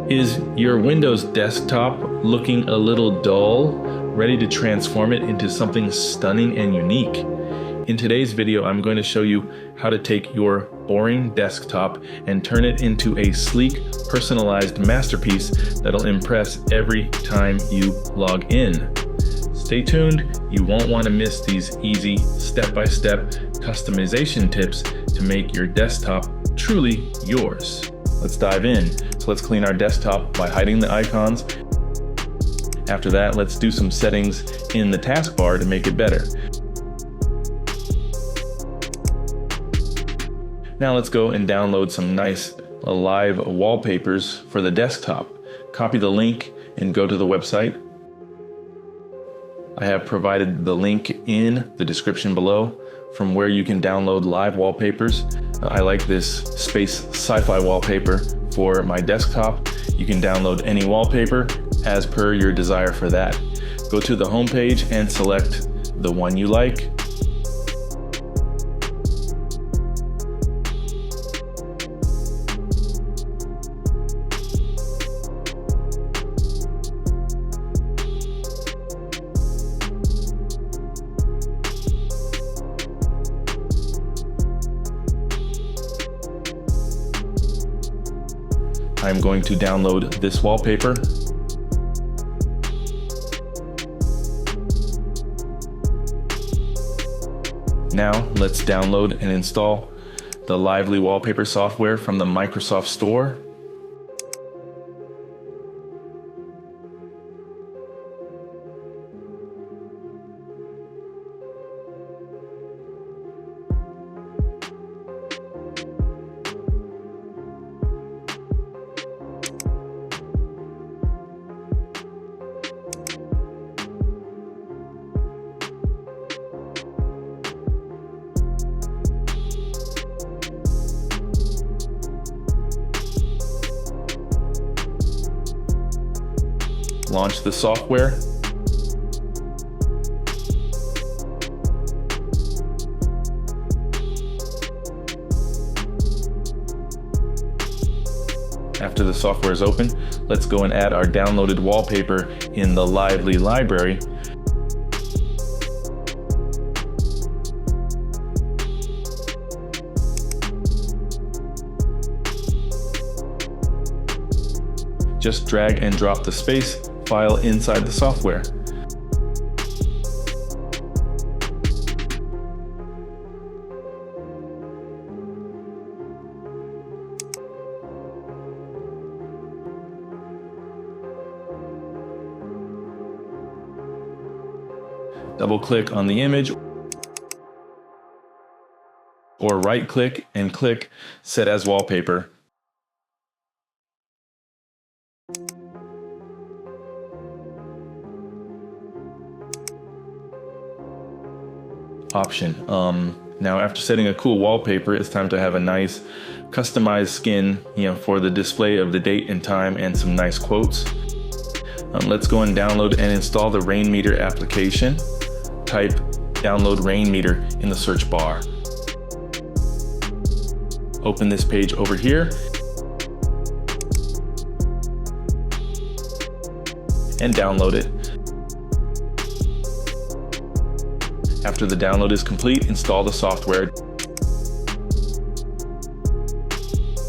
Is your Windows desktop looking a little dull, ready to transform it into something stunning and unique? In today's video, I'm going to show you how to take your boring desktop and turn it into a sleek, personalized masterpiece that'll impress every time you log in. Stay tuned, you won't want to miss these easy step-by-step customization tips to make your desktop truly yours. Let's dive in. So let's clean our desktop by hiding the icons. After that, let's do some settings in the taskbar to make it better. Now let's go and download some nice live wallpapers for the desktop. Copy the link and go to the website. I have provided the link in the description below from where you can download live wallpapers. I like this space sci-fi wallpaper for my desktop. You can download any wallpaper as per your desire for that. Go to the home page and select the one you like. I'm going to download this wallpaper. Now let's download and install the Lively wallpaper software from the Microsoft Store. Launch the software. After the software is open, let's go and add our downloaded wallpaper in the Lively library. Just drag and drop the space file inside the software. Double click on the image or right click and click Set as Wallpaper. Option. Now after setting a cool wallpaper, it's time to have a nice customized skin, for the display of the date and time and some nice quotes. Let's go and download and install the Rainmeter application. Type download Rainmeter in the search bar. Open this page over here and download it. After the download is complete, install the software.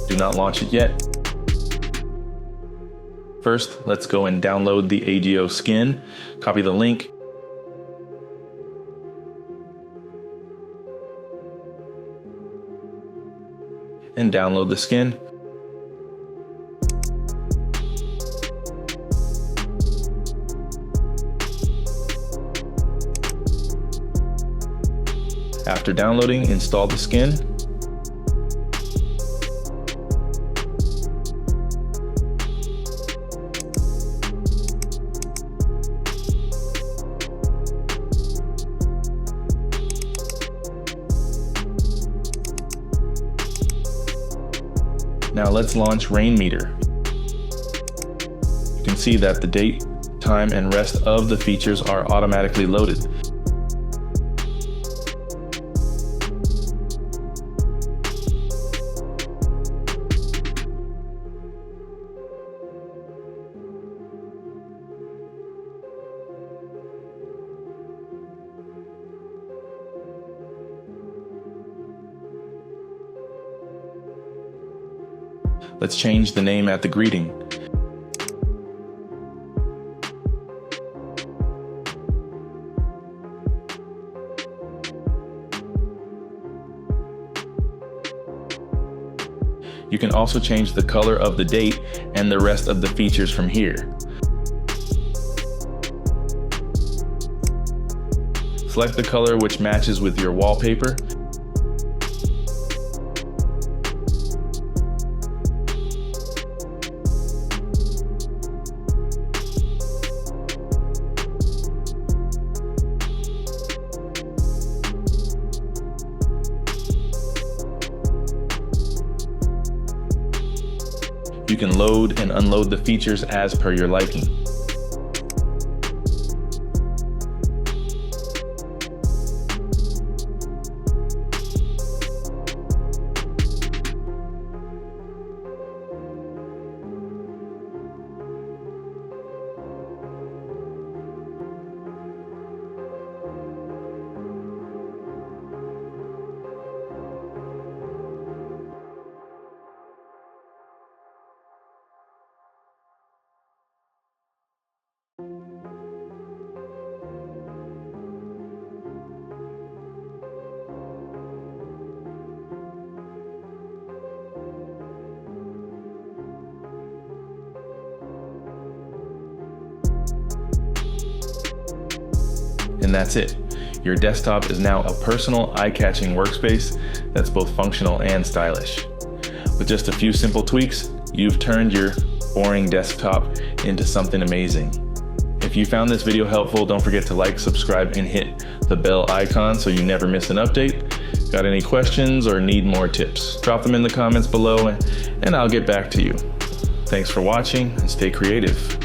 Do not launch it yet. First, let's go and download the AGO skin. Copy the link. And download the skin. After downloading, install the skin. Now let's launch Rainmeter. You can see that the date, time, and rest of the features are automatically loaded. Let's change the name at the greeting. You can also change the color of the date and the rest of the features from here. Select the color which matches with your wallpaper. You can load and unload the features as per your liking. And that's it. Your desktop is now a personal, eye-catching workspace that's both functional and stylish. With just a few simple tweaks, you've turned your boring desktop into something amazing. If you found this video helpful, don't forget to like, subscribe, and hit the bell icon so you never miss an update. Got any questions or need more tips? Drop them in the comments below and I'll get back to you. Thanks for watching and stay creative.